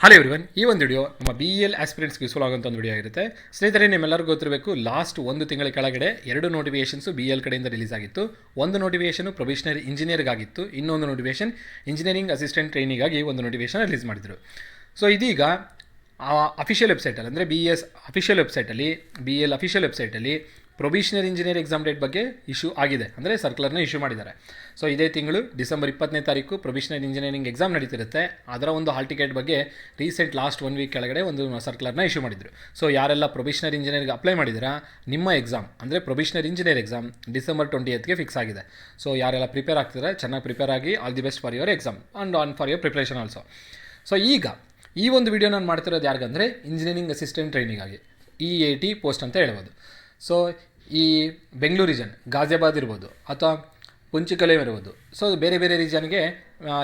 Hello everyone, ಈ ಒಂದು video ನಮ್ಮ BEL ಆಸ್ಪಿರೆಂಟ್ಸ್ಗೆ ಯೂಸ್ಫುಲ್ ಆಗುವಂಥ ಒಂದು ವಿಡಿಯೋ ಆಗಿರುತ್ತೆ. ಸ್ನೇಹಿತರೆ, ನಿಮ್ಮೆಲ್ಲರಿಗೂ ಗೊತ್ತಿರಬೇಕು, ಲಾಸ್ಟ್ ಒಂದು ತಿಂಗಳ ಕೆಳಗಡೆ 2 ನೋಟಿಫಿಕೇಷನ್ಸು BEL ಕಡೆಯಿಂದ ರಿಲೀಸ್ ಆಗಿತ್ತು. ಒಂದು ನೋಟಿಫಿಕೇಷನು ಪ್ರೊಬೇಷನರಿ ಇಂಜಿನಿಯರ್ಗಾಗಿತ್ತು, ಇನ್ನೊಂದು ನೋಟಿಫಿಕೇಷನ್ ಇಂಜಿನಿಯರಿಂಗ್ ಅಸಿಸ್ಟೆಂಟ್ ಟ್ರೈನಿಗಾಗಿ ಒಂದು ನೋಟಿಫಿಕೇಷನ್ ರಿಲೀಸ್ ಮಾಡಿದರು. ಸೊ ಇದೀಗ ಅಫಿಷಿಯಲ್ ವೆಬ್ಸೈಟಲ್ಲಿ ಅಂದರೆ BEL ಅಫಿಷಿಯಲ್ ವೆಬ್ಸೈಟಲ್ಲಿ ಪ್ರೊಬೇಷನರಿ ಇಂಜಿನಿಯರ್ ಎಕ್ಸಾಮ್ ಡೇಟ್ ಬಗ್ಗೆ ಇಶ್ಯೂ ಆಗಿದೆ, ಅಂದರೆ ಸರ್ಕ್ಯುಲರ್ನ ಇಶ್ಯೂ ಮಾಡಿದ್ದಾರೆ. ಸೊ ಇದೇ ತಿಂಗಳು ಡಿಸೆಂಬರ್ 20ನೇ ತಾರೀಕು ಪ್ರೊಬೇಷನರಿ ಇಂಜಿನಿಯರಿಂಗ್ ಎಕ್ಸಾಮ್ ನಡೀತಿರುತ್ತೆ. ಅದರ ಒಂದು ಹಾಲ್ ಟಿಕೆಟ್ ಬಗ್ಗೆ ಲಾಸ್ಟ್ 1 ವೀಕ್ ಕೆಳಗಡೆ ಒಂದು ಸರ್ಕ್ಯುಲರ್ನ ಇಶ್ಯೂ ಮಾಡಿದರು. ಸೊ ಯಾರೆಲ್ಲ ಪ್ರೊಬೇಷನರಿ ಇಂಜಿನಿಯರ್ಗೆ ಅಪ್ಲೈ ಮಾಡಿದ್ದೀರಾ, ನಿಮ್ಮ ಎಕ್ಸಾಮ್ ಅಂದರೆ ಪ್ರೊಬೇಷನರಿ ಇಂಜಿನಿಯರ್ ಎಕ್ಸಾಮ್ ಡಿಸೆಂಬರ್ 20ಗೆ ಫಿಕ್ಸ್ ಆಗಿದೆ. ಸೊ ಯಾರೆಲ್ಲ ಪ್ರಿಪೇರ್ ಆಗ್ತಿದ್ದಾರೆ, ಚೆನ್ನಾಗಿ ಪ್ರಿಪೇರ್ ಆಗಿ, all the best for your exam and for your preparation also. So ಈಗ ಈ ಒಂದು ವಿಡಿಯೋ ನಾನು ಮಾಡ್ತಿರೋದು ಯಾರಿಗಂದರೆ ಇಂಜಿನಿಯರಿಂಗ್ ಅಸಿಸ್ಟೆಂಟ್ ಟ್ರೈನಿಗಾಗಿ EAT ಪೋಸ್ಟ್ ಅಂತ ಹೇಳ್ಬೋದು. ಸೊ ಈ ಬೆಂಗಳೂರು ರೀಜನ್, ಗಾಜಿಯಾಬಾದ್ ಇರ್ಬೋದು ಅಥವಾ ಪುಂಚಿಕಲ್ ಇರ್ಬೋದು. ಸೊ ಬೇರೆ ಬೇರೆ ರೀಜನ್ಗೆ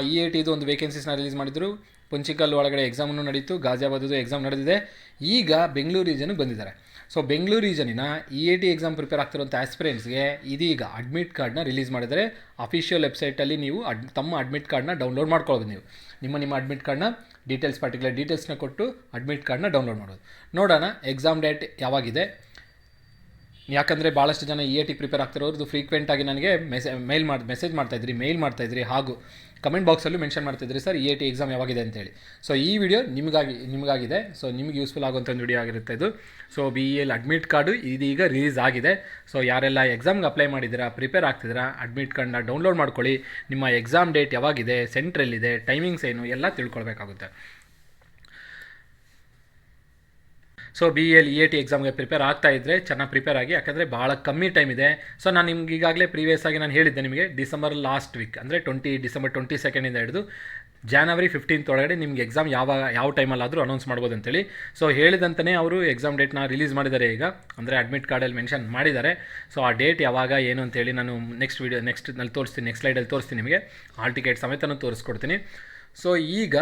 EAT ಇದು ಒಂದು ವೇಕೆನ್ಸೀಸ್ನ ರಿಲೀಸ್ ಮಾಡಿದರು. ಪುಂಚಿಕಲ್ ಒಳಗಡೆ ಎಕ್ಸಾಮನ್ನು ನಡೀತು, ಗಾಜಿಯಾಬಾದದು ಎಕ್ಸಾಮ್ ನಡೆದಿದೆ. ಈಗ ಬೆಂಗಳೂರು ರೀಜನ್ಗೆ ಬಂದಿದ್ದಾರೆ. ಸೊ ಬೆಂಗಳೂರು ರೀಜನಿನ EAT ಎಕ್ಸಾಮ್ ಪ್ರಿಪೇರ್ ಆಗ್ತಿರೋಂಥ ಆಸ್ಪಿರೆಂಟ್ಸ್ಗೆ ಇದೀಗ ಅಡ್ಮಿಟ್ ಕಾರ್ಡ್ನ ರಿಲೀಸ್ ಮಾಡಿದರೆ ಅಫಿಷಿಯಲ್ ವೆಬ್ಸೈಟಲ್ಲಿ ನೀವು ತಮ್ಮ ಅಡ್ಮಿಟ್ ಕಾರ್ಡ್ನ ಡೌನ್ಲೋಡ್ ಮಾಡ್ಕೊಳ್ಳೋದು. ನೀವು ನಿಮ್ಮ ಅಡ್ಮಿಟ್ ಕಾರ್ಡ್ನ ಪರ್ಟಿಕ್ಯುಲರ್ ಡೀಟೇಲ್ಸ್ನ ಕೊಟ್ಟು ಅಡ್ಮಿಟ್ ಕಾರ್ಡ್ನ ಡೌನ್ಲೋಡ್ ಮಾಡೋದು. ನೋಡೋಣ ಎಕ್ಸಾಮ್ ಡೇಟ್ ಯಾವಾಗಿದೆ. ಯಾಕಂದರೆ ಭಾಳಷ್ಟು ಜನ EAT ಪ್ರಿಪೇರ್ ಆಗ್ತಿರೋದು ಫ್ರೀಕ್ವೆಂಟಾಗಿ ನನಗೆ ಮೆಸೇಜ್ ಮಾಡ್ತಾಯಿದ್ರಿ, ಮೇಲ್ ಮಾಡ್ತಾಯಿದ್ರಿ, ಹಾಗೂ ಕಮೆಂಟ್ ಬಾಕ್ಸಲ್ಲೂ ಮೆನ್ಷನ್ ಮಾಡ್ತಾಯಿದ್ರಿ, ಸರ್ EAT ಎಕ್ಸಾಮ್ ಯಾವಾಗಿದೆ ಅಂತೇಳಿ. ಸೊ ಈ ವಿಡಿಯೋ ನಿಮಗಾಗಿದೆ. ಸೊ ನಿಮಗೆ ಯೂಸ್ಫುಲ್ ಆಗುವಂಥ ಒಂದು ವಿಡಿಯೋ ಆಗಿರುತ್ತೆ ಇದು. ಸೊ BEL ಅಡ್ಮಿಟ್ ಕಾರ್ಡು ಇದೀಗ ರಿಲೀಸ್ ಆಗಿದೆ. ಸೊ ಯಾರೆಲ್ಲ ಎಕ್ಸಾಮ್ಗೆ ಅಪ್ಲೈ ಮಾಡಿದ್ದೀರಾ, ಪ್ರಿಪೇರ್ ಆಗ್ತಿದ್ದೀರಾ, ಅಡ್ಮಿಟ್ ಕಾರ್ಡ್ನ ಡೌನ್ಲೋಡ್ ಮಾಡ್ಕೊಳ್ಳಿ. ನಿಮ್ಮ ಎಕ್ಸಾಮ್ ಡೇಟ್ ಯಾವಾಗಿದೆ, ಸೆಂಟ್ರಲ್ಲಿದೆ, ಟೈಮಿಂಗ್ಸ್ ಏನು ಎಲ್ಲ ತಿಳ್ಕೊಳ್ಬೇಕಾಗುತ್ತೆ. ಸೊ BEL EAT ಎಕ್ಸಾಮ್ಗೆ ಪ್ರಿಪೇರ್ ಆಗ್ತಾ ಇದ್ದರೆ ಚೆನ್ನಾಗಿ ಪ್ರಿಪೇರ್ ಆಗಿ, ಯಾಕಂದರೆ ಭಾಳ ಕಮ್ಮಿ ಟೈಮ್ ಇದೆ. ಸೊ ನಾನು ನಿಮ್ಗೆ ಈಗಾಗಲೇ ಪ್ರೀವಿಯಸ್ ಆಗಿ ನಾನು ಹೇಳಿದ್ದೆ ನಿಮಗೆ, ಡಿಸೆಂಬರ್ ಲಾಸ್ಟ್ ವೀಕ್ ಅಂದರೆ ಡಿಸೆಂಬರ್ 22 ಹಿಡಿದು January 15 ಒಳಗಡೆ ನಿಮ್ಗೆ ಎಕ್ಸಾಮ್ ಯಾವ ಟೈಮಲ್ಲಾದರೂ ಅನೌನ್ಸ್ ಮಾಡ್ಬೋದು ಅಂತೇಳಿ. ಸೊ ಹೇಳಿದಂತಲೇ ಅವರು ಎಕ್ಸಾಮ್ ಡೇಟ್ನ ರಿಲೀಸ್ ಮಾಡಿದ್ದಾರೆ ಈಗ, ಅಂದರೆ ಅಡ್ಮಿಟ್ ಕಾರ್ಡಲ್ಲಿ ಮೆನ್ಷನ್ ಮಾಡಿದ್ದಾರೆ. ಸೊ ಆ ಡೇಟ್ ಯಾವಾಗ ಏನು ಅಂತೇಳಿ ನಾನು ನೆಕ್ಸ್ಟ್ನಲ್ಲಿ ತೋರಿಸ್ತೀನಿ, ನೆಕ್ಸ್ಟ್ ಸ್ಲೈಡಲ್ಲಿ ತೋರಿಸ್ತೀನಿ ನಿಮಗೆ, ಹಾಲ್ ಟಿಕೆಟ್ ಸಮೇತನೂ ತೋರಿಸ್ಕೊಡ್ತೀನಿ. ಸೊ ಈಗ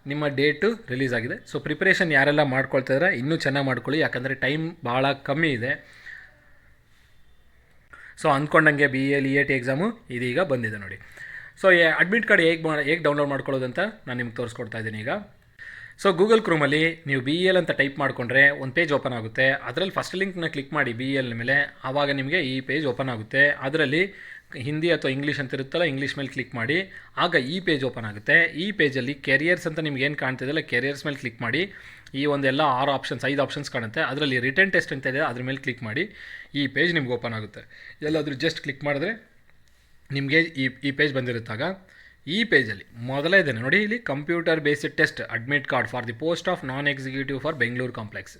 ನಿಮ್ಮ ಡೇಟು ರಿಲೀಸ್ ಆಗಿದೆ. ಸೊ ಪ್ರಿಪ್ರೇಷನ್ ಯಾರೆಲ್ಲ ಮಾಡ್ಕೊಳ್ತಿದ್ರೆ ಇನ್ನೂ ಚೆನ್ನಾಗಿ ಮಾಡ್ಕೊಳ್ಳಿ, ಯಾಕಂದರೆ ಟೈಮ್ ಭಾಳ ಕಮ್ಮಿ ಇದೆ. ಸೊ ಅಂದ್ಕೊಂಡಂಗೆ BEL EAT ಎಕ್ಸಾಮು ಇದೀಗ ಬಂದಿದೆ ನೋಡಿ. ಸೊ ಅಡ್ಮಿಟ್ ಕಾರ್ಡ್ ಹೇಗೆ ಡೌನ್ಲೋಡ್ ಮಾಡ್ಕೊಳ್ಳೋದು ಅಂತ ನಾನು ನಿಮ್ಗೆ ತೋರಿಸ್ಕೊಡ್ತಾ ಇದ್ದೀನಿ ಈಗ. ಸೊ ಗೂಗಲ್ ಕ್ರೋಮಲ್ಲಿ ನೀವು BEL ಅಂತ ಟೈಪ್ ಮಾಡಿಕೊಂಡ್ರೆ ಒಂದು ಪೇಜ್ ಓಪನ್ ಆಗುತ್ತೆ. ಅದರಲ್ಲಿ ಫಸ್ಟ್ ಲಿಂಕ್ನ ಕ್ಲಿಕ್ ಮಾಡಿ BEL ಮೇಲೆ, ಆವಾಗ ನಿಮಗೆ ಈ ಪೇಜ್ ಓಪನ್ ಆಗುತ್ತೆ. ಅದರಲ್ಲಿ ಹಿಂದಿ ಅಥವಾ ಇಂಗ್ಲೀಷ್ ಅಂತ ಇರುತ್ತಲ್ಲ, ಇಂಗ್ಲೀಷ್ ಮೇಲೆ ಕ್ಲಿಕ್ ಮಾಡಿ, ಆಗ ಈ ಪೇಜ್ ಓಪನ್ ಆಗುತ್ತೆ. ಈ ಪೇಜಲ್ಲಿ ಕೆರಿಯರ್ಸ್ ಅಂತ ನಿಮ್ಗೆ ಏನು ಕಾಣ್ತಿದೆಯಲ್ಲ, ಕೆರಿಯರ್ಸ್ ಮೇಲೆ ಕ್ಲಿಕ್ ಮಾಡಿ. ಈ ಒಂದೆಲ್ಲ 5 ಆಪ್ಷನ್ಸ್ ಕಾಣುತ್ತೆ. ಅದರಲ್ಲಿ ರಿಟರ್ನ್ ಟೆಸ್ಟ್ ಅಂತ ಇದೆ, ಅದ್ರ ಮೇಲೆ ಕ್ಲಿಕ್ ಮಾಡಿ. ಈ ಪೇಜ್ ನಿಮ್ಗೆ ಓಪನ್ ಆಗುತ್ತೆ. ಎಲ್ಲಾದರೂ ಜಸ್ಟ್ ಕ್ಲಿಕ್ ಮಾಡಿದ್ರೆ ನಿಮಗೆ ಈ ಪೇಜ್ ಬಂದಿರುತ್ತಾಗ, ಈ ಪೇಜಲ್ಲಿ ಮೊದಲೇದೇನೆ ನೋಡಿ, ಇಲ್ಲಿ computer based test admit card for the post of non executive for Bengaluru complex.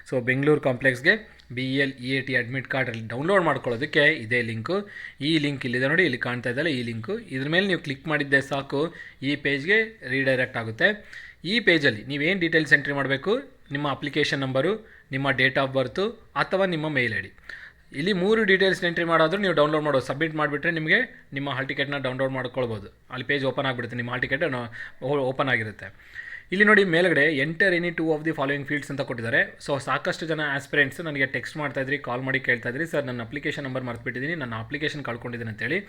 So Bengaluru ಕಾಂಪ್ಲೆಕ್ಸ್ಗೆ BEL EAT ಅಡ್ಮಿಟ್ ಕಾರ್ಡಲ್ಲಿ ಡೌನ್ಲೋಡ್ ಮಾಡ್ಕೊಳ್ಳೋದಕ್ಕೆ ಇದೇ ಲಿಂಕು. ಈ ಲಿಂಕ್ ಇಲ್ಲಿದೆ ನೋಡಿ, ಇಲ್ಲಿ ಕಾಣ್ತಾ ಇದ್ದಲ್ಲ ಈ ಲಿಂಕು. ಇದ್ರ ಮೇಲೆ ನೀವು ಕ್ಲಿಕ್ ಮಾಡಿದ್ದೆ ಸಾಕು, ಈ ಪೇಜ್ಗೆ ರೀಡೈರೆಕ್ಟ್ ಆಗುತ್ತೆ. ಈ ಪೇಜಲ್ಲಿ ನೀವೇನು ಡೀಟೇಲ್ಸ್ ಎಂಟ್ರಿ ಮಾಡಬೇಕು, ನಿಮ್ಮ ಅಪ್ಲಿಕೇಶನ್ ನಂಬರು, ನಿಮ್ಮ ಡೇಟ್ ಆಫ್ ಬರ್ತು ಅಥವಾ ನಿಮ್ಮ ಮೇಲ್ ID. ಇಲ್ಲಿ 3 ಡೀಟೇಲ್ಸ್ ಎಂಟ್ರಿ ಮಾಡೋದು ನೀವು ಡೌನ್ಲೋಡ್ ಮಾಡೋದು. ಸಬ್ಮಿಟ್ ಮಾಡಿಬಿಟ್ರೆ ನಿಮಗೆ ನಿಮ್ಮ ಹಾಲ್ ಟಿಕೆಟ್ನ ಡೌನ್ಲೋಡ್ ಮಾಡ್ಕೊಳ್ಬೋದು. ಅಲ್ಲಿ ಪೇಜ್ ಓಪನ್ ಆಗಿಬಿಡುತ್ತೆ, ನಿಮ್ಮ ಹಾಲ್ ಟಿಕೆಟ್ ಓಪನ್ ಆಗಿರುತ್ತೆ. ಇಲ್ಲಿ ನೋಡಿ ಮೇಲ್ಗಡೆ enter any 2 of the following fields ಅಂತ ಕೊಟ್ಟಿದ್ದಾರೆ. ಸೊ ಸಾಕಷ್ಟು ಜನ ಆಸ್ಪಿರೆಂಟ್ಸ್ ನನಗೆ ಟೆಕ್ಸ್ಟ್ ಮಾಡ್ತಾಯಿದ್ರಿ, ಕಾಲ್ ಮಾಡಿ ಕೇಳ್ತಾಯಿದ್ರಿ, ಸರ್ ನನ್ನ ಅಪ್ಲಿಕೇಶನ್ ನಂಬರ್ ಮರ್ತ್ಬಿಟ್ಟಿದ್ದೀನಿ, ನನ್ನ ಅಪ್ಲಿಕೇಶನ್ ಕಳ್ಕೊಂಡಿದ್ದೀನಿ ಅಂತೇಳಿ.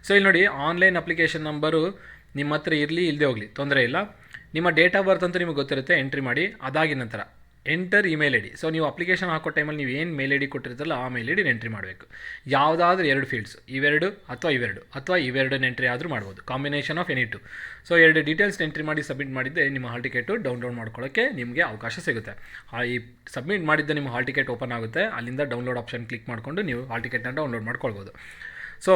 ಸೊ ಇಲ್ಲಿ ನೋಡಿ, ಆನ್ಲೈನ್ ಅಪ್ಲಿಕೇಶನ್ ನಂಬರು ನಿಮ್ಮ ಹತ್ರ ಇರಲಿ ಇಲ್ಲದೆ ಹೋಗಲಿ ತೊಂದರೆ ಇಲ್ಲ. ನಿಮ್ಮ ಡೇಟ್ ಆಫ್ ಬರ್ತ್ ಅಂತೂ ನಿಮಗೆ ಗೊತ್ತಿರುತ್ತೆ, ಎಂಟ್ರಿ ಮಾಡಿ. ಅದಾಗಿದ ನಂತರ ಎಂಟರ್ ಇಮೇಲ್ ID. ಸೊ ನೀವು ಅಪ್ಲಿಕೇಶನ್ ಹಾಕೋ ಟೈಮಲ್ಲಿ ನೀವು ಏನು ಮೇಲ್ ID ಕೊಟ್ಟಿರ್ತಾರಲ್ಲ, ಆ ಮೇಲ್ ID ಎಂಟ್ರಿ ಮಾಡಬೇಕು. ಯಾವುದಾದ್ರೂ 2 ಫೀಲ್ಡ್ಸ್, ಇವೆರಡು ಅಥವಾ ಇವೆರಡನ್ನ ಎಂಟ್ರಿ ಆದರೂ ಮಾಡ್ಬೋದು, combination of any 2. So 2 details entry ಮಾಡಿ ಸಬ್ಮಿಟ್ ಮಾಡಿದ್ದೆ ನಿಮ್ಮ ಹಾಲ್ ಟಿಕೆಟು ಡೌನ್ಲೋಡ್ ಮಾಡ್ಕೊಳ್ಳೋಕ್ಕೆ ನಿಮಗೆ ಅವಕಾಶ ಸಿಗುತ್ತೆ. ಈ ಸಬ್ಮಿಟ್ ಮಾಡಿದ್ದೆ ನಿಮ್ಮ ಹಾಲ್ ಟಿಕೆಟ್ ಓಪನ್ ಆಗುತ್ತೆ. ಅಲ್ಲಿಂದ ಡೌನ್ಲೋಡ್ ಆಪ್ಷನ್ ಕ್ಲಿಕ್ ಮಾಡಿಕೊಂಡು ನೀವು ಹಾಲ್ ಟಿಕೆಟ್ನ ಡೌನ್ಲೋಡ್ ಮಾಡ್ಕೊಳ್ಬೋದು. ಸೊ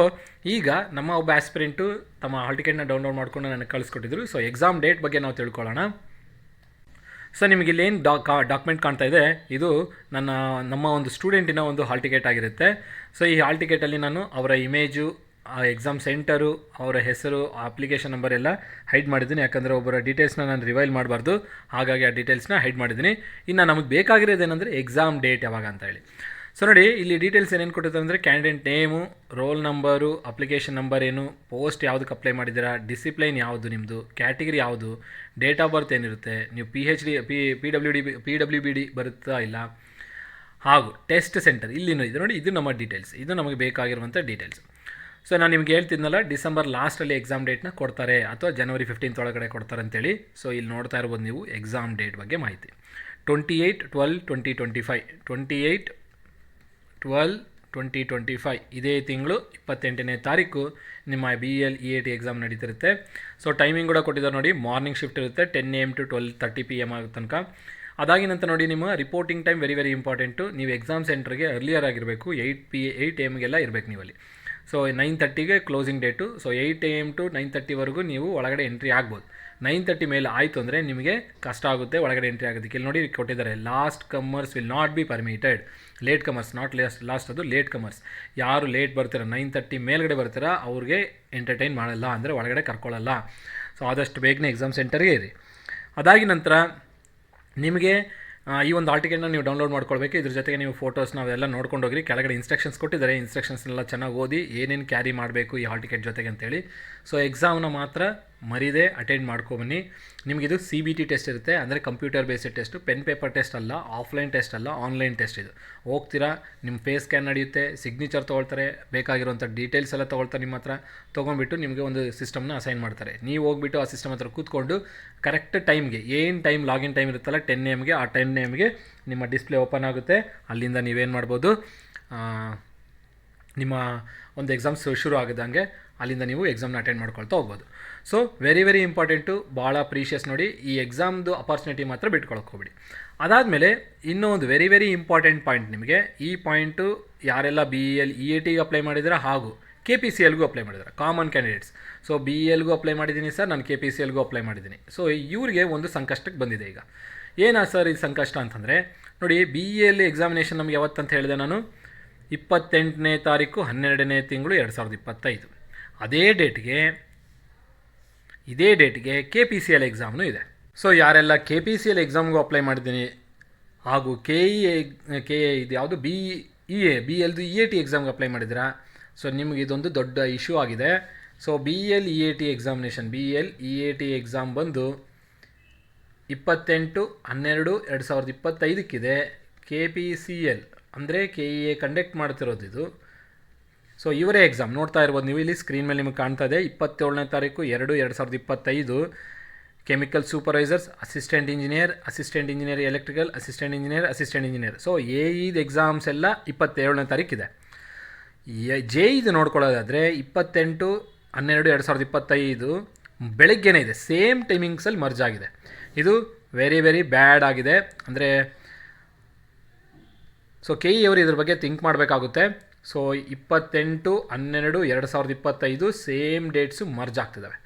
ಈಗ ನಮ್ಮ ಒಬ್ಬ ಆಸ್ಪಿರೆಂಟು ತಮ್ಮ ಹಾಲ್ ಟಿಕೆಟ್ನ ಡೌನ್ಲೋಡ್ ಮಾಡಿಕೊಂಡು ನನಗೆ ಕಳಿಸ್ಕೊಟ್ಟಿದ್ರು. ಸೊ ಎಕ್ಸಾಮ್ ಡೇಟ್ ಬಗ್ಗೆ ನಾವು ತಿಳ್ಕೊಳ್ಳೋಣ. ಸೊ ನಿಮಗೆ ಇಲ್ಲೇನು ಡಾಕ್ಯುಮೆಂಟ್ ಕಾಣ್ತಾ ಇದೆ, ಇದು ನಮ್ಮ ಒಂದು ಸ್ಟೂಡೆಂಟಿನ ಒಂದು ಹಾಲ್ ಟಿಕೆಟ್ ಆಗಿರುತ್ತೆ. ಸೊ ಈ ಹಾಲ್ ಟಿಕೆಟಲ್ಲಿ ನಾನು ಅವರ ಇಮೇಜು, ಎಕ್ಸಾಮ್ ಸೆಂಟರು, ಅವರ ಹೆಸರು, ಅಪ್ಲಿಕೇಶನ್ ನಂಬರ್ ಎಲ್ಲ ಹೈಡ್ ಮಾಡಿದ್ದೀನಿ. ಯಾಕಂದರೆ ಒಬ್ಬರ ಡೀಟೇಲ್ಸ್ನ ನಾನು ರಿವೈಲ್ ಮಾಡಬಾರ್ದು, ಹಾಗಾಗಿ ಆ ಡೀಟೇಲ್ಸ್ನ ಹೈಡ್ ಮಾಡಿದ್ದೀನಿ. ಇನ್ನು ನಮಗೆ ಬೇಕಾಗಿರೋದೇನೆಂದರೆ ಎಕ್ಸಾಮ್ ಡೇಟ್ ಯಾವಾಗ ಅಂತ ಹೇಳಿ. ಸೊ ನೋಡಿ, ಇಲ್ಲಿ ಡೀಟೇಲ್ಸ್ ಏನೇನು ಕೊಟ್ಟಿರ್ತಾರೆ ಅಂದರೆ candidate name, roll number, application number ಏನು, ಪೋಸ್ಟ್ ಯಾವುದಕ್ಕೆ ಅಪ್ಲೈ ಮಾಡಿದ್ದೀರಾ, ಡಿಸಿಪ್ಲೈನ್ ಯಾವುದು ನಿಮ್ಮದು, ಕ್ಯಾಟಗಿರಿ ಯಾವುದು, ಡೇಟ್ ಆಫ್ ಬರ್ತ್ ಏನಿರುತ್ತೆ, ನೀವು PWD ಬರುತ್ತಾ ಇಲ್ಲ, ಹಾಗೂ ಟೆಸ್ಟ್ ಸೆಂಟರ್ ಇಲ್ಲಿನೂ ಇದೆ ನೋಡಿ. ಇದು ನಮ್ಮ ಡೀಟೇಲ್ಸ್, ಇದು ನಮಗೆ ಬೇಕಾಗಿರುವಂಥ ಡೀಟೇಲ್ಸ್. ಸೊ ನಾನು ನಿಮ್ಗೆ ಹೇಳ್ತಿದ್ನಲ್ಲ, ಡಿಸೆಂಬರ್ ಲಾಸ್ಟಲ್ಲಿ ಎಕ್ಸಾಮ್ ಡೇಟ್ನ ಕೊಡ್ತಾರೆ ಅಥವಾ ಜನವರಿ 15 ಒಳಗಡೆ ಕೊಡ್ತಾರೆ ಅಂತೇಳಿ. ಸೊ ಇಲ್ಲಿ ನೋಡ್ತಾ ಇರ್ಬೋದು ನೀವು ಎಕ್ಸಾಮ್ ಡೇಟ್ ಬಗ್ಗೆ ಮಾಹಿತಿ. 28/12/2025, 28/12/2025 ಇದೇ ತಿಂಗಳು 28ನೇ ತಾರೀಕು ನಿಮ್ಮ BEL-EAT ಎಕ್ಸಾಮ್ ನಡೀತಿರುತ್ತೆ. ಸೊ ಟೈಮಿಂಗ್ ಕೂಡ ಕೊಟ್ಟಿದ್ದಾರೆ ನೋಡಿ, ಮಾರ್ನಿಂಗ್ ಶಿಫ್ಟ್ ಇರುತ್ತೆ 10 AM to 12:30 PM ಆಗೋ ತನಕ. ಅದಾಗಿ ನಂತರ ನೋಡಿ, ನಿಮ್ಮ reporting time very very important. ನೀವು ಎಕ್ಸಾಮ್ ಸೆಂಟ್ರಿಗೆ ಅರ್ಲಿಯರ್ ಆಗಿರಬೇಕು, 8 AM ಇರಬೇಕು ನೀವಲ್ಲಿ. ಸೊ 9:30ಗೆ closing date. So 8 AM to 9:30ವರೆಗೂ ನೀವು ಒಳಗಡೆ ಎಂಟ್ರಿ ಆಗ್ಬೋದು. 9:30 ಮೇಲೆ ಆಯಿತು ಅಂದರೆ ನಿಮಗೆ ಕಷ್ಟ ಆಗುತ್ತೆ ಒಳಗಡೆ ಎಂಟ್ರಿ ಆಗೋದಕ್ಕೆ. ಇಲ್ಲಿ ನೋಡಿ ಕೊಟ್ಟಿದ್ದಾರೆ, last comers will not be permitted. Late comers, not last, ಅದು ಲೇಟ್ ಕಮರ್ಸ್. ಯಾರು ಲೇಟ್ ಬರ್ತೀರ 9:30 ಮೇಲ್ಗಡೆ ಬರ್ತೀರಾ ಅವ್ರಿಗೆ ಎಂಟರ್ಟೈನ್ ಮಾಡಲ್ಲ, ಅಂದರೆ ಒಳಗಡೆ ಕರ್ಕೊಳ್ಳಲ್ಲ. ಸೊ ಆದಷ್ಟು ಬೇಗನೆ ಎಕ್ಸಾಮ್ ಸೆಂಟರ್ಗೆ ಇರಿ. ಅದಾಗಿ ನಂತರ ನಿಮಗೆ ಈ ಒಂದು ಹಾಲ್ ಟಿಕೆಟ್ನ ನೀವು ಡೌನ್ಲೋಡ್ ಮಾಡ್ಕೊಳ್ಬೇಕು. ಇದ್ರ ಜೊತೆಗೆ ನೀವು ಫೋಟೋಸ್ನ ಅವೆಲ್ಲ ನೋಡ್ಕೊಂಡು ಹೋಗ್ರಿ. ಕೆಳಗಡೆ ಇನ್ಸ್ಟ್ರಕ್ಷನ್ಸ್ ಕೊಟ್ಟಿದ್ದಾರೆ, ಇನ್ಸ್ಟ್ರಕ್ಷನ್ಸ್ನೆಲ್ಲ ಚೆನ್ನಾಗಿ ಓದಿ ಏನೇನು ಕ್ಯಾರಿ ಮಾಡಬೇಕು ಈ ಹಾಲ್ ಟಿಕೆಟ್ ಜೊತೆಗೆ ಅಂತೇಳಿ. ಸೊ ಎಕ್ಸಾಮ್ನ ಮಾತ್ರ ಮರೀದೆ ಅಟೆಂಡ್ ಮಾಡ್ಕೊಬನ್ನಿ. ನಿಮಗಿದು CBT ಟೆಸ್ಟ್ ಇರುತ್ತೆ, ಅಂದರೆ computer based test, pen paper test ಅಲ್ಲ, ಆಫ್ಲೈನ್ ಟೆಸ್ಟ್ ಅಲ್ಲ, ಆನ್ಲೈನ್ ಟೆಸ್ಟ್ ಇದು. ಹೋಗ್ತೀರಾ, ನಿಮ್ಮ ಫೇಸ್ ಸ್ಕ್ಯಾನ್ ನಡೆಯುತ್ತೆ, ಸಿಗ್ನೇಚರ್ ತೊಗೊಳ್ತಾರೆ, ಬೇಕಾಗಿರುವಂಥ ಡೀಟೇಲ್ಸ್ ಎಲ್ಲ ತೊಗೊಳ್ತಾರೆ ನಿಮ್ಮ ಹತ್ರ. ತೊಗೊಂಡ್ಬಿಟ್ಟು ನಿಮಗೆ ಒಂದು ಸಿಸ್ಟಮ್ನ ಅಸೈನ್ ಮಾಡ್ತಾರೆ. ನೀವು ಹೋಗ್ಬಿಟ್ಟು ಆ ಸಿಸ್ಟಮ್ ಹತ್ರ ಕೂತ್ಕೊಂಡು ಕರೆಕ್ಟ್ ಟೈಮ್ಗೆ, ಏನು ಟೈಮ್ ಲಾಗಿನ್ ಟೈಮ್ ಇರುತ್ತಲ್ಲ 10 AMಗೆ, ಆ 10 AMಗೆ ನಿಮ್ಮ ಡಿಸ್ಪ್ಲೇ ಓಪನ್ ಆಗುತ್ತೆ. ಅಲ್ಲಿಂದ ನೀವೇನು ಮಾಡ್ಬೋದು, ನಿಮ್ಮ ಒಂದು ಎಕ್ಸಾಮ್ಸ್ ಶುರು ಆಗದಂಗೆ ಅಲ್ಲಿಂದ ನೀವು ಎಕ್ಸಾಮ್ನ ಅಟೆಂಡ್ ಮಾಡ್ಕೊಳ್ತಾ ಹೋಗ್ಬೋದು. ಸೊ ವೆರಿ ವೆರಿ ಇಂಪಾರ್ಟೆಂಟು, ಭಾಳ ಪ್ರೀಷಿಯಸ್ ನೋಡಿ. ಈ ಎಕ್ಸಾಮ್ದು ಅಪಾರ್ಚುನಿಟಿ ಮಾತ್ರ ಬಿಟ್ಕೊಳಕ್ಕೆ ಹೋಗ್ಬಿಡಿ. ಅದಾದಮೇಲೆ ಇನ್ನೂ ಒಂದು ವೆರಿ ವೆರಿ ಇಂಪಾರ್ಟೆಂಟ್ ಪಾಯಿಂಟ್ ನಿಮಗೆ. ಈ ಪಾಯಿಂಟು ಯಾರೆಲ್ಲ BEL-EATಗೆ ಅಪ್ಲೈ ಮಾಡಿದ್ರೆ ಹಾಗೂ KPCLಗೂ ಅಪ್ಲೈ ಮಾಡಿದ್ದಾರೆ, ಕಾಮನ್ ಕ್ಯಾಂಡಿಡೇಟ್ಸ್. ಸೊ BELಗೂ ಅಪ್ಲೈ ಮಾಡಿದ್ದೀನಿ ಸರ್, ನಾನು KPCLಗೂ ಅಪ್ಲೈ ಮಾಡಿದ್ದೀನಿ. ಸೊ ಇವ್ರಿಗೆ ಒಂದು ಸಂಕಷ್ಟಕ್ಕೆ ಬಂದಿದೆ ಈಗ. ಏನಾ ಸರ್ ಈ ಸಂಕಷ್ಟ ಅಂತಂದರೆ, ನೋಡಿ BEL ಎಕ್ಸಾಮಿನೇಷನ್ ನಮಗೆ ಯಾವತ್ತಂತ ಹೇಳಿದೆ ನಾನು, 28ನೇ ತಾರೀಕು 12ನೇ ತಿಂಗಳು 2025. ಇದೇ ಡೇಟ್ಗೆ KPCL ಎಕ್ಸಾಮ್ನೂ ಇದೆ. ಸೊ ಯಾರೆಲ್ಲ KPCL ಎಕ್ಸಾಮ್ಗೂ ಅಪ್ಲೈ ಮಾಡಿದ್ದೀನಿ ಹಾಗೂ ಇದು ಯಾವುದು BELದು EAT ಎಕ್ಸಾಮ್ಗೆ ಅಪ್ಲೈ ಮಾಡಿದ್ದೀರಾ, ಸೊ ನಿಮಗೆ ಇದೊಂದು ದೊಡ್ಡ ಇಶ್ಯೂ ಆಗಿದೆ. So BEL-EAT examination, BEL-EAT exam ಬಂದು 28/12/2025 KPCL ಅಂದರೆ KEA ಕಂಡಕ್ಟ್ ಮಾಡ್ತಿರೋದು ಇದು. ಸೊ ಇವರೇ ಎಕ್ಸಾಮ್ ನೋಡ್ತಾ ಇರ್ಬೋದು ನೀವು, ಇಲ್ಲಿ ಸ್ಕ್ರೀನ್ ಮೇಲೆ ನಿಮಗೆ ಕಾಣ್ತಾ ಇದೆ. 27ನೇ ತಾರೀಕು 2/2025 chemical supervisors, assistant engineer electrical, assistant engineer. So AEದು ಎಕ್ಸಾಮ್ಸ್ ಎಲ್ಲ 27ನೇ ತಾರೀಕಿದೆ. JEದು ನೋಡ್ಕೊಳ್ಳೋದಾದರೆ 28/12/2025 ಬೆಳಗ್ಗೆನೇ ಇದೆ, ಸೇಮ್ ಟೈಮಿಂಗ್ಸಲ್ಲಿ ಮರ್ಜ್ ಆಗಿದೆ. ಇದು ವೆರಿ ವೆರಿ ಬ್ಯಾಡ್ ಆಗಿದೆ. ಅಂದರೆ ಸೊ KE ಅವರು ಇದ್ರ ಬಗ್ಗೆ ಥಿಂಕ್ ಮಾಡಬೇಕಾಗುತ್ತೆ. ಸೊ 28/12/2025 ಸೇಮ್ ಡೇಟ್ಸು ಮರ್ಜ್ ಆಗ್ತಿದ್ದಾವೆ.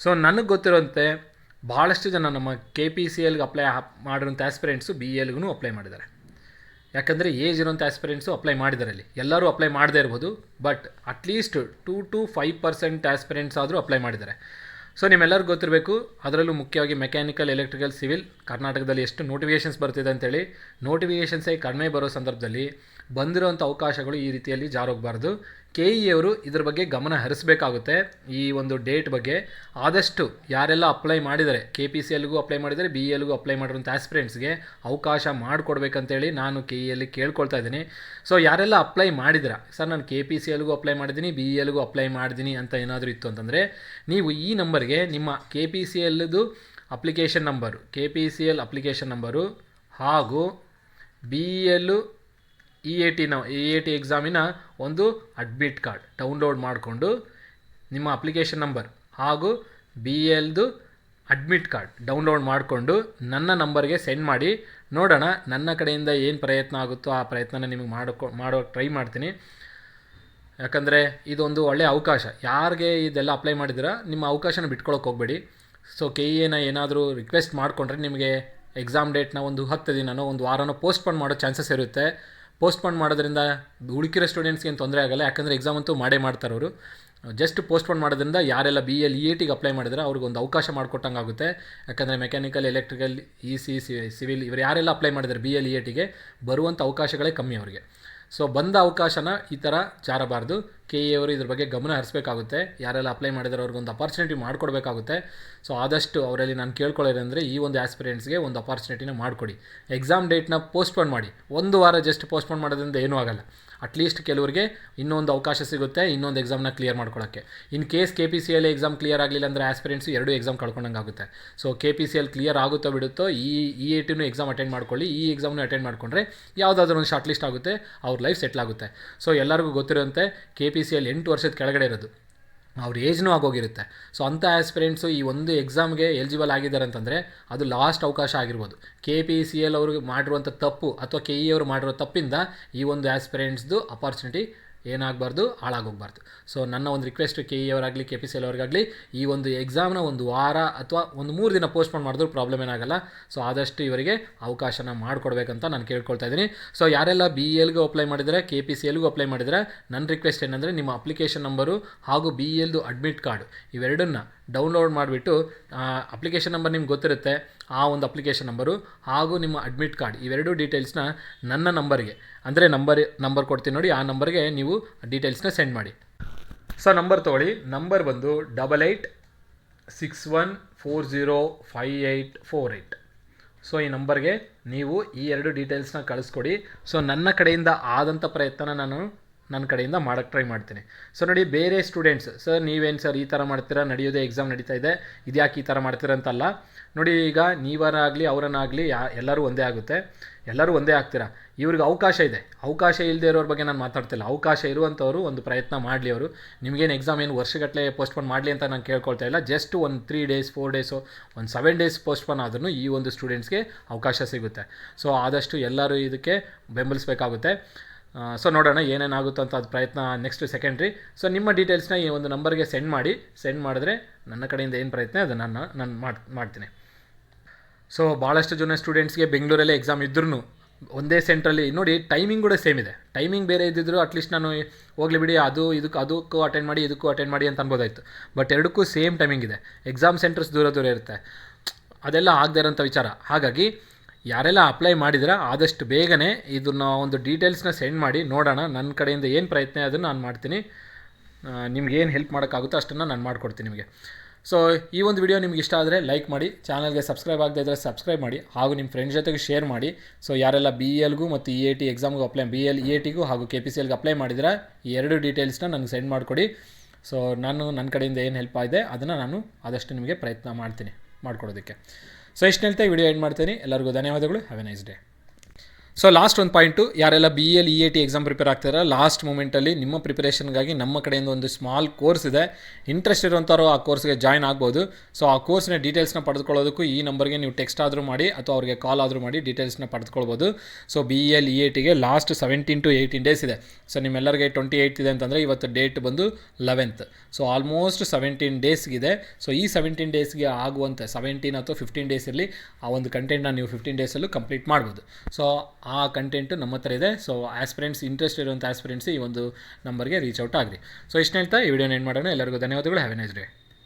ಸೊ ನನಗೆ ಗೊತ್ತಿರೋಂತೆ ಭಾಳಷ್ಟು ಜನ ನಮ್ಮ KPCLಗೆ ಅಪ್ಲೈ ಮಾಡಿರೋಂಥ ಆಸ್ಪಿರೆಂಟ್ಸು BELಗೂ ಅಪ್ಲೈ ಮಾಡಿದ್ದಾರೆ. ಯಾಕಂದರೆ ಏಜ್ ಇರೋಂಥ ಆಸ್ಪಿರೆಂಟ್ಸು ಅಪ್ಲೈ ಮಾಡಿದ್ದಾರೆ. ಅಲ್ಲಿ ಎಲ್ಲರೂ ಅಪ್ಲೈ ಮಾಡದೇ ಇರ್ಬೋದು, ಬಟ್ ಅಟ್ಲೀಸ್ಟ್ 2 to 5% ಆಸ್ಪಿರೆಂಟ್ಸ್ ಆದರೂ ಅಪ್ಲೈ ಮಾಡಿದ್ದಾರೆ. ಸೊ ನಿಮ್ಮೆಲ್ಲರಿಗೂ ಗೊತ್ತಿರಬೇಕು, ಅದರಲ್ಲೂ ಮುಖ್ಯವಾಗಿ ಮೆಕ್ಯಾನಿಕಲ್, ಎಲೆಕ್ಟ್ರಿಕಲ್, ಸಿವಿಲ್ ಕರ್ನಾಟಕದಲ್ಲಿ ಎಷ್ಟು ನೋಟಿಫಿಕೇಷನ್ಸ್ ಬರ್ತಿದೆ ಅಂತೇಳಿ. ನೋಟಿಫಿಕೇಷನ್ಸೇ ಕಡಿಮೆ ಬರೋ ಸಂದರ್ಭದಲ್ಲಿ ಬಂದಿರೋಂಥ ಅವಕಾಶಗಳು ಈ ರೀತಿಯಲ್ಲಿ ಜಾರೋಗಬಾರ್ದು. KE ಅವರು ಇದ್ರ ಬಗ್ಗೆ ಗಮನ ಹರಿಸಬೇಕಾಗುತ್ತೆ. ಈ ಒಂದು ಡೇಟ್ ಬಗ್ಗೆ ಆದಷ್ಟು ಯಾರೆಲ್ಲ ಅಪ್ಲೈ ಮಾಡಿದ್ದಾರೆ, KPCLಗೂ ಅಪ್ಲೈ ಮಾಡಿದ್ದಾರೆ, BELಗೂ ಅಪ್ಲೈ ಮಾಡಿರೋಂಥ ಆಸ್ಪಿರೆಂಟ್ಸ್ಗೆ ಅವಕಾಶ ಮಾಡಿಕೊಡ್ಬೇಕಂತೇಳಿ ನಾನು KEಯಲ್ಲಿ ಕೇಳ್ಕೊಳ್ತಾ ಇದ್ದೀನಿ. ಸೊ ಯಾರೆಲ್ಲ ಅಪ್ಲೈ ಮಾಡಿದ್ದೀರಾ, ಸರ್ ನಾನು KPCLಗೂ ಅಪ್ಲೈ ಮಾಡಿದ್ದೀನಿ, BELಗೂ ಅಪ್ಲೈ ಮಾಡಿದ್ದೀನಿ ಅಂತ ಏನಾದರೂ ಇತ್ತು ಅಂತಂದರೆ, ನೀವು ಈ ನಂಬರ್ಗೆ ನಿಮ್ಮ KPCLದು application number, KPCL application number ಹಾಗೂ BEL-EAT ಎಕ್ಸಾಮಿನ ಒಂದು ಅಡ್ಮಿಟ್ ಕಾರ್ಡ್ ಡೌನ್ಲೋಡ್ ಮಾಡಿಕೊಂಡು ನಿಮ್ಮ ಅಪ್ಲಿಕೇಶನ್ ನಂಬರ್ ಹಾಗೂ BELದು ಅಡ್ಮಿಟ್ ಕಾರ್ಡ್ ಡೌನ್ಲೋಡ್ ಮಾಡಿಕೊಂಡು ನನ್ನ ನಂಬರ್ಗೆ ಸೆಂಡ್ ಮಾಡಿ ನೋಡೋಣ. ನನ್ನ ಕಡೆಯಿಂದ ಏನು ಪ್ರಯತ್ನ ಆಗುತ್ತೋ ಆ ಪ್ರಯತ್ನನ ನಿಮಗೆ ಮಾಡೋಕ್ಕೆ ಟ್ರೈ ಮಾಡ್ತೀನಿ. ಯಾಕಂದರೆ ಇದೊಂದು ಒಳ್ಳೆಯ ಅವಕಾಶ. ಯಾರಿಗೆ ಇದೆಲ್ಲ ಅಪ್ಲೈ ಮಾಡಿದ್ದೀರಾ ನಿಮ್ಮ ಅವಕಾಶನ ಬಿಟ್ಕೊಳಕ್ಕೆ ಹೋಗಬೇಡಿ. ಸೊ KEನ ಏನಾದರೂ ರಿಕ್ವೆಸ್ಟ್ ಮಾಡಿಕೊಂಡ್ರೆ ನಿಮಗೆ ಎಕ್ಸಾಮ್ ಡೇಟ್ನ ಒಂದು 10 ದಿನನೋ ಒಂದು ವಾರನೋ ಪೋಸ್ಟ್ಪೋನ್ ಮಾಡೋ ಚಾನ್ಸಸ್ ಇರುತ್ತೆ. ಪೋಸ್ಟ್ಪೋನ್ ಮಾಡೋದ್ರಿಂದ ಉಳಿಕಿರೋ ಸ್ಟೂಡೆಂಟ್ಸ್ಗೆ ಏನು ತೊಂದರೆ ಆಗೋಲ್ಲ, ಯಾಕಂದರೆ ಎಕ್ಸಾಮ್ ಅಂತೂ ಮಾಡೇ ಮಾಡ್ತಾರೆ ಅವರು. ಜಸ್ಟ್ ಪೋಸ್ಟ್ಪೋನ್ ಮಾಡೋದ್ರಿಂದ ಯಾರೆಲ್ಲ BEL-EATಗೆ ಅಪ್ಲೈ ಮಾಡಿದ್ರೆ ಅವ್ರಿಗೊಂದು ಅವಕಾಶ ಮಾಡಿಕೊಟ್ಟಂಗೆ ಆಗುತ್ತೆ. ಯಾಕಂದರೆ ಮೆಕ್ಯಾನಿಕಲ್, ಎಲೆಕ್ಟ್ರಿಕಲ್, EC, ಸಿವಿಲ್ ಇವರು ಯಾರೆಲ್ಲ ಅಪ್ಲೈ ಮಾಡಿದ್ದಾರೆ BEL-EATಗೆ ಬರುವಂಥ ಅವಕಾಶಗಳೇ ಕಮ್ಮಿ ಅವರಿಗೆ. ಸೊ ಬಂದ ಅವಕಾಶನ ಈ ಥರ ಜಾರಬಾರ್ದು. ಕೆ ಇ ಅವರು ಇದ್ರ ಬಗ್ಗೆ ಗಮನ ಹರಿಸಬೇಕಾಗುತ್ತೆ. ಯಾರೆಲ್ಲ ಅಪ್ಲೈ ಮಾಡಿದಾರೆ ಅವ್ರಿಗೊಂದು ಅಪಾರ್ಚುನಿಟಿ ಮಾಡಿಕೊಡ್ಬೇಕಾಗುತ್ತೆ. ಸೊ ಆದಷ್ಟು ಅವರಲ್ಲಿ ನಾನು ಕೇಳ್ಕೊಳ್ಳೋದಂದರೆ ಈ ಒಂದು ಆಸ್ಪಿರೆಂಟ್ಸ್ಗೆ ಒಂದು ಅಪಾರ್ಚುನಿಟಿನ ಮಾಡಿಕೊಡಿ. ಎಕ್ಸಾಮ್ ಡೇಟ್ನ ಪೋಸ್ಟ್ಪೋನ್ ಮಾಡಿ. ಒಂದು ವಾರ ಜಸ್ಟ್ ಪೋಸ್ಟ್ಪೋನ್ ಮಾಡೋದ್ರಿಂದ ಏನೂ ಆಗಲ್ಲ. ಅಟ್ಲೀಸ್ಟ್ ಕೆಲವರಿಗೆ ಇನ್ನೊಂದು ಅವಕಾಶ ಸಿಗುತ್ತೆ ಇನ್ನೊಂದು ಎಕ್ಸಾಮ್ನ ಕ್ಲಿಯರ್ ಮಾಡ್ಕೊಳ್ಳೋಕ್ಕೆ. In case KPCL exam clear ಆಗಲಿಲ್ಲ ಅಂದರೆ ಆಸ್ಪಿರೆಂಟ್ಸು 2 ಎಕ್ಸಾಮ್ ಕಳ್ಕೊಂಡಂಗೆ ಆಗುತ್ತೆ. ಸೊ KPCL ಕ್ಲಿಯರ್ ಆಗುತ್ತೋ ಬಿಡುತ್ತೋ ಈ EATನೂ ಎಕ್ಸಾಮ್ ಅಟೆಂಡ್ ಮಾಡ್ಕೊಳ್ಳಿ. ಈ ಎಕ್ಸಾಮ್ನು ಅಟೆಂಡ್ ಮಾಡಿಕೊಂಡ್ರೆ ಯಾವುದಾದ್ರೂ ಒಂದು ಶಾರ್ಟ್ ಲಿಸ್ಟ್ ಆಗುತ್ತೆ, ಅವ್ರ ಲೈಫ್ ಸೆಟ್ಲ್ ಆಗುತ್ತೆ. ಸೊ ಎಲ್ಲರಿಗೂ ಗೊತ್ತಿರೋಂತೆ KPCL 8 ವರ್ಷದ ಕೆಳಗಡೆ ಇರೋದು, ಅವ್ರ ಏಜ್ನೂ ಆಗೋಗಿರುತ್ತೆ. ಸೊ ಅಂಥ ಆಸ್ಪಿರೆಂಟ್ಸು ಈ ಒಂದು ಎಕ್ಸಾಮ್ಗೆ ಎಲಿಜಿಬಲ್ ಆಗಿದ್ದಾರೆ ಅಂತಂದರೆ ಅದು ಲಾಸ್ಟ್ ಅವಕಾಶ ಆಗಿರ್ಬೋದು. KPCL ಅವ್ರಿಗೆ ಮಾಡಿರುವಂಥ ತಪ್ಪು ಅಥವಾ KE ಅವರು ಮಾಡಿರೋ ತಪ್ಪಿಂದ ಈ ಒಂದು ಆಸ್ಪಿರೆಂಟ್ಸ್ದು ಅಪಾರ್ಚುನಿಟಿ ಏನಾಗಬಾರ್ದು, ಹಾಳಾಗೋಗ್ಬಾರ್ದು. ಸೊ ನನ್ನ ಒಂದು ರಿಕ್ವೆಸ್ಟ್ KE ಅವರಾಗಲಿ KPCL ಅವ್ರಿಗಾಗಲಿ ಈ ಒಂದು ಎಕ್ಸಾಮ್ನ ಒಂದು ವಾರ ಅಥವಾ ಒಂದು 3 ದಿನ ಪೋಸ್ಟ್ಪೋನ್ ಮಾಡಿದ್ರು ಪ್ರಾಬ್ಲಮ್ ಏನಾಗಲ್ಲ. ಸೊ ಆದಷ್ಟು ಇವರಿಗೆ ಅವಕಾಶನ ಮಾಡಿಕೊಡ್ಬೇಕಂತ ನಾನು ಕೇಳ್ಕೊಳ್ತಾ ಇದ್ದೀನಿ. ಸೊ ಯಾರೆಲ್ಲ BELಗೂ ಅಪ್ಲೈ ಮಾಡಿದರೆ KPCLಗೂ ಅಪ್ಲೈ ಮಾಡಿದರೆ ನನ್ನ ರಿಕ್ವೆಸ್ಟ್ ಏನಂದರೆ ನಿಮ್ಮ ಅಪ್ಲಿಕೇಶನ್ ನಂಬರು ಹಾಗೂ BELದು ಅಡ್ಮಿಟ್ ಕಾರ್ಡು ಇವೆರಡನ್ನ ಡೌನ್ಲೋಡ್ ಮಾಡಿಬಿಟ್ಟು ಅಪ್ಲಿಕೇಶನ್ ನಂಬರ್ ನಿಮ್ಗೆ ಗೊತ್ತಿರುತ್ತೆ, ಆ ಒಂದು ಅಪ್ಲಿಕೇಶನ್ ನಂಬರು ಹಾಗೂ ನಿಮ್ಮ ಅಡ್ಮಿಟ್ ಕಾರ್ಡ್ ಇವೆರಡೂ ಡೀಟೇಲ್ಸ್ನ ನನ್ನ ನಂಬರ್ಗೆ ಅಂದರೆ ನಂಬರ್ ಕೊಡ್ತೀನಿ ನೋಡಿ, ಆ ನಂಬರ್ಗೆ ನೀವು ಡೀಟೇಲ್ಸ್ನ ಸೆಂಡ್ ಮಾಡಿ. ಸೊ ನಂಬರ್ ತೊಗೊಳ್ಳಿ. ನಂಬರ್ ಬಂದು 8861405848. ಸೊ ಈ ನಂಬರ್ಗೆ ನೀವು ಈ 2 ಡೀಟೇಲ್ಸ್ನ ಕಳಿಸ್ಕೊಡಿ. ಸೊ ನನ್ನ ಕಡೆಯಿಂದ ಆದಂಥ ಪ್ರಯತ್ನ ನಾನು ನನ್ನ ಕಡೆಯಿಂದ ಮಾಡೋಕ್ಕೆ ಟ್ರೈ ಮಾಡ್ತೀನಿ. ಸೊ ನೋಡಿ, ಬೇರೆ ಸ್ಟೂಡೆಂಟ್ಸ್ ಸರ್ ನೀವೇನು ಸರ್ ಈ ಥರ ಮಾಡ್ತೀರಾ, ನಡೆಯೋದೇ ಎಕ್ಸಾಮ್ ನಡೀತಾ ಇದೆ, ಇದ್ಯಾಕೆ ಈ ಥರ ಮಾಡ್ತೀರಾ ಅಂತಲ್ಲ ನೋಡಿ. ಈಗ ನೀವರಾಗಲಿ ಅವರನ್ನಾಗಲಿ ಎಲ್ಲರೂ ಒಂದೇ ಆಗುತ್ತೆ, ಎಲ್ಲರೂ ಒಂದೇ ಆಗ್ತೀರಾ. ಇವ್ರಿಗೆ ಅವಕಾಶ ಇದೆ, ಅವಕಾಶ ಇಲ್ಲದೆ ಇರೋರ ಬಗ್ಗೆ ನಾನು ಮಾತಾಡ್ತಿಲ್ಲ. ಅವಕಾಶ ಇರುವಂಥವ್ರು ಒಂದು ಪ್ರಯತ್ನ ಮಾಡಲಿ. ಅವರು ನಿಮಗೇನು ಎಕ್ಸಾಮ್ ಏನು ವರ್ಷಗಟ್ಟಲೆ ಪೋಸ್ಟ್ಪೋನ್ ಮಾಡಲಿ ಅಂತ ನಾನು ಕೇಳ್ಕೊಳ್ತಾ ಇಲ್ಲ. ಜಸ್ಟ್ ಒಂದು 3 ಡೇಸ್ 4 ಡೇಸು ಒಂದು 7 ಡೇಸ್ ಪೋಸ್ಟ್ಪೋನ್ ಆದ್ರೂ ಈ ಒಂದು ಸ್ಟೂಡೆಂಟ್ಸ್ಗೆ ಅವಕಾಶ ಸಿಗುತ್ತೆ. ಸೊ ಆದಷ್ಟು ಎಲ್ಲರೂ ಇದಕ್ಕೆ ಬೆಂಬಲಿಸಬೇಕಾಗುತ್ತೆ. ಸೊ ನೋಡೋಣ ಏನೇನಾಗುತ್ತೋ ಅಂತ ಅದು ಪ್ರಯತ್ನ ನೆಕ್ಸ್ಟ್ ಸೆಕೆಂಡ್ರಿ. ಸೊ ನಿಮ್ಮ ಡೀಟೇಲ್ಸ್ನ ಈ ಒಂದು ನಂಬರ್ಗೆ ಸೆಂಡ್ ಮಾಡಿದ್ರೆ ನನ್ನ ಕಡೆಯಿಂದ ಏನು ಪ್ರಯತ್ನ ಅದು ನಾನು ಮಾಡ್ತೀನಿ. ಸೊ ಭಾಳಷ್ಟು ಜನ ಸ್ಟೂಡೆಂಟ್ಸ್ಗೆ ಬೆಂಗಳೂರಲ್ಲೇ ಎಕ್ಸಾಮ್ ಇದ್ರೂ ಒಂದೇ ಸೆಂಟ್ರಲ್ಲಿ ನೋಡಿ, ಟೈಮಿಂಗ್ ಕೂಡ ಸೇಮ್ ಇದೆ. ಟೈಮಿಂಗ್ ಬೇರೆ ಇದ್ದಿದ್ರು ಅಟ್ಲೀಸ್ಟ್ ನಾನು ಹೋಗಲಿ ಬಿಡಿ ಅದಕ್ಕೂ ಅಟೆಂಡ್ ಮಾಡಿ ಇದಕ್ಕೂ ಅಟೆಂಡ್ ಮಾಡಿ ಅಂತ ಅನ್ಬೋದಾಯಿತು. ಬಟ್ ಎರಡಕ್ಕೂ ಸೇಮ್ ಟೈಮಿಂಗ್ ಇದೆ. ಎಕ್ಸಾಮ್ ಸೆಂಟರ್ಸ್ ದೂರ ಇರುತ್ತೆ, ಅದೆಲ್ಲ ಆಗದೇ ಇರೋಂಥ ವಿಚಾರ. ಹಾಗಾಗಿ ಯಾರೆಲ್ಲ ಅಪ್ಲೈ ಮಾಡಿದ್ರೆ ಆದಷ್ಟು ಬೇಗನೆ ಇದನ್ನ ಒಂದು ಡೀಟೇಲ್ಸ್ನ ಸೆಂಡ್ ಮಾಡಿ ನೋಡೋಣ. ನನ್ನ ಕಡೆಯಿಂದ ಏನು ಪ್ರಯತ್ನ ಅದನ್ನು ನಾನು ಮಾಡ್ತೀನಿ. ನಿಮ್ಗೇನು ಹೆಲ್ಪ್ ಮಾಡೋಕ್ಕಾಗುತ್ತೋ ಅಷ್ಟನ್ನು ನಾನು ಮಾಡಿಕೊಡ್ತೀನಿ ನಿಮಗೆ. ಸೊ ಈ ಒಂದು ವಿಡಿಯೋ ನಿಮ್ಗೆ ಇಷ್ಟ ಆದರೆ ಲೈಕ್ ಮಾಡಿ, ಚಾನಲ್ಗೆ ಸಬ್ಸ್ಕ್ರೈಬ್ ಆಗದೇ ಇದ್ದರೆ ಸಬ್ಸ್ಕ್ರೈಬ್ ಮಾಡಿ, ಹಾಗೂ ನಿಮ್ಮ ಫ್ರೆಂಡ್ಸ್ ಜೊತೆಗೆ ಶೇರ್ ಮಾಡಿ. ಸೊ ಯಾರೆಲ್ಲ BELಗೂ ಮತ್ತು EAT ಎಕ್ಸಾಮ್ಗೂ BEL EATಗೂ ಹಾಗೂ KPCLಗೆ ಅಪ್ಲೈ ಮಾಡಿದರೆ ಈ 2 ಡೀಟೇಲ್ಸ್ನ ನನಗೆ ಸೆಂಡ್ ಮಾಡಿಕೊಡಿ. ಸೊ ನಾನು ನನ್ನ ಕಡೆಯಿಂದ ಏನು ಹೆಲ್ಪ್ ಆಗಿದೆ ಅದನ್ನು ನಾನು ಆದಷ್ಟು ನಿಮಗೆ ಪ್ರಯತ್ನ ಮಾಡ್ತೀನಿ ಮಾಡಿಕೊಡೋದಕ್ಕೆ. ಸೊ ಇಷ್ಟು ಹೇಳ್ತಾ ಈ ವಿಡಿಯೋ ಎಂಡ್ ಮಾಡ್ತೀನಿ. ಎಲ್ಲರಿಗೂ ಧನ್ಯವಾದಗಳು. Have A nice day. So last ಒಂದು ಪಾಯಿಂಟು, ಯಾರೆಲ್ಲ BEL EAT ಎಕ್ಸಾಮ್ ಪ್ರಿಪೇರ್ ಆಗ್ತಾರ ಲಾಸ್ಟ್ ಮೂಮೆಂಟಲ್ಲಿ ನಿಮ್ಮ ಪ್ರಿಪರೇಷನ್ಗಾಗಿ ನಮ್ಮ ಕಡೆಯಿಂದ ಒಂದು ಸ್ಮಾಲ್ ಕೋರ್ಸ್ ಇದೆ. ಇಂಟ್ರೆಸ್ಟ್ ಇರುವಂಥವ್ರು ಆ ಕೋರ್ಸ್ಗೆ ಜಾಯ್ನ್ ಆಗ್ಬೋದು. ಸೊ ಆ ಕೋರ್ಸ್ನ ಡೀಟೇಲ್ಸ್ನ ಪಡೆದುಕೊಳ್ಳೋದಕ್ಕೂ ಈ ನಂಬರ್ಗೆ ನೀವು ಟೆಕ್ಸ್ಟ್ ಆದರೂ ಮಾಡಿ ಅಥವಾ ಅವ್ರಿಗೆ ಕಾಲ್ ಆದರೂ ಮಾಡಿ ಡೀಟೇಲ್ಸ್ನ ಪಡೆದುಕೊಳ್ಬೋದು. ಸೊ BEL EATಗೆ ಲಾಸ್ಟ್ 17 to 18 ಡೇಸ್ ಇದೆ. ಸೊ ನಿಮ್ಮೆಲ್ಲರಿಗೆ 28 ಇದೆ ಅಂತಂದರೆ ಇವತ್ತು ಡೇಟ್ ಬಂದು 11th. So almost 17 ಡೇಸ್ಗಿದೆ. ಸೊ ಈ 17 ಡೇಸ್ಗೆ ಆಗುವಂಥ 17 ಅಥವಾ 15 ಡೇಸ್ ಇರಲಿ, ಆ ಒಂದು ಕಂಟೆಂಟ್ನ ನೀವು 15 ಡೇಸಲ್ಲೂ ಕಂಪ್ಲೀಟ್ ಮಾಡ್ಬೋದು. ಸೊ ಆ ಕಂಟೆಂಟು ನಮ್ಮ ಹತ್ರ ಇದೆ. ಸೊ ಆಸ್ಪಿರೆಂಟ್ಸ್ ಇಂಟ್ರೆಸ್ಟ್ ಇರುವಂಥ ಆಸ್ಪಿರೆಂಟ್ಸ್ ಈ ಒಂದು ನಂಬರ್ಗೆ ರೀಚ್ ಔಟ್ ಆಗಿರಿ. ಸೊ ಇಷ್ಟು ಹೇಳ್ತಾ ಈ ವಿಡಿಯೋನ ಏನು ಮಾಡೋಣ. ಎಲ್ಲರಿಗೂ ಧನ್ಯವಾದಗಳು. Have A nice day.